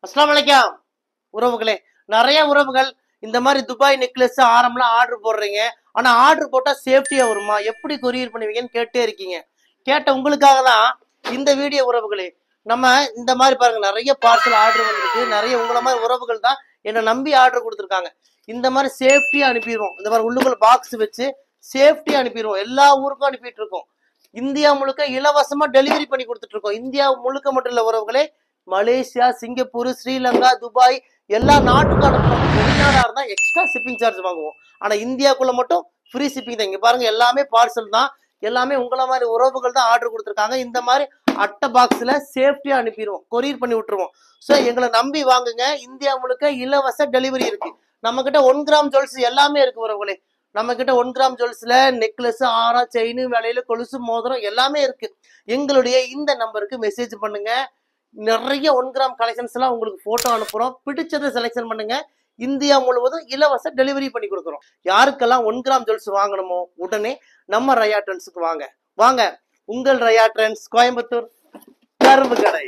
அஸ்ஸலாமு அலைக்கும் உறவுகளே. நிறைய உறவுகள் இந்த மாதிரி துபாய் நெக்லஸ் ஆரம்லாம் ஆர்டர் போடுறீங்க. ஆனா ஆர்டர் போட்டா சேஃப்டியா வருமா, எப்படி கொரியர் பண்ணுவீங்கன்னு கேட்டே இருக்கீங்க. கேட்ட உங்களுக்காக தான் இந்த வீடியோ உறவுகளே. நம்ம இந்த மாதிரி பாருங்க, நிறைய பார்சல் ஆர்டர் வந்திருக்கு. நிறைய உங்களை மாதிரி உறவுகள் தான் என்னை நம்பி ஆர்டர் கொடுத்துருக்காங்க. இந்த மாதிரி சேஃப்டியா அனுப்பிடுவோம். இந்த மாதிரி உள்ளுக்குள்ள பாக்ஸ் வச்சு சேஃப்டியா அனுப்பிடுவோம். எல்லா ஊருக்கும் அனுப்பிட்டு இருக்கோம். இந்தியா முழுக்க இலவசமா டெலிவரி பண்ணி கொடுத்துட்டு இருக்கோம். இந்தியா முழுக்க மட்டும் இல்ல உறவுகளே, மலேசியா, சிங்கப்பூர், ஸ்ரீலங்கா, துபாய் எல்லா நாட்டுக்கும் அனுப்புறோம். வெளிநாடா இருந்தா எக்ஸ்ட்ரா ஷிப்பிங் சார்ஜ் வாங்குவோம். ஆனா இந்தியாக்குள்ள மட்டும் ஃப்ரீ ஷிப்பிங் தான். இங்க பாருங்க, எல்லாமே பார்சல் தான். எல்லாமே உங்களை மாதிரி உறவுகள் தான் ஆர்டர் கொடுத்துருக்காங்க. இந்த மாதிரி அட்டை பாக்ஸ்ல சேஃப்டியா அனுப்பிடுவோம், கொரியர் பண்ணி விட்டுருவோம். ஸோ எங்களை நம்பி வாங்குங்க. இந்தியா முழுக்க இலவச டெலிவரி இருக்கு. நம்ம கிட்ட 1 கிராம் ஜுவல்ஸ் எல்லாமே இருக்கு உறவுகளே. நம்ம கிட்ட 1 கிராம் ஜுவல்ஸ்ல நெக்லஸ், ஆரா, செயின், வேலையில கொலுசு, மோதிரம் எல்லாமே இருக்கு. எங்களுடைய இந்த நம்பருக்கு மெசேஜ் பண்ணுங்க. நிறைய 1 கிராம் கலெக்ஷன்ஸ் எல்லாம் உங்களுக்கு போட்டோ அனுப்புறோம். பிடிச்சதை செலெக்ஷன் பண்ணுங்க. இந்தியா முழுவதும் இலவச டெலிவரி பண்ணி கொடுக்குறோம். யாருக்கெல்லாம் 1 கிராம் ஜுவல்ஸ் வாங்கணுமோ உடனே நம்ம ரயா ட்ரெண்ட்ஸுக்கு வாங்க. வாங்க, உங்கள் ரயா ட்ரெண்ட்ஸ், கோயம்புத்தூர், கரும்பு கடை.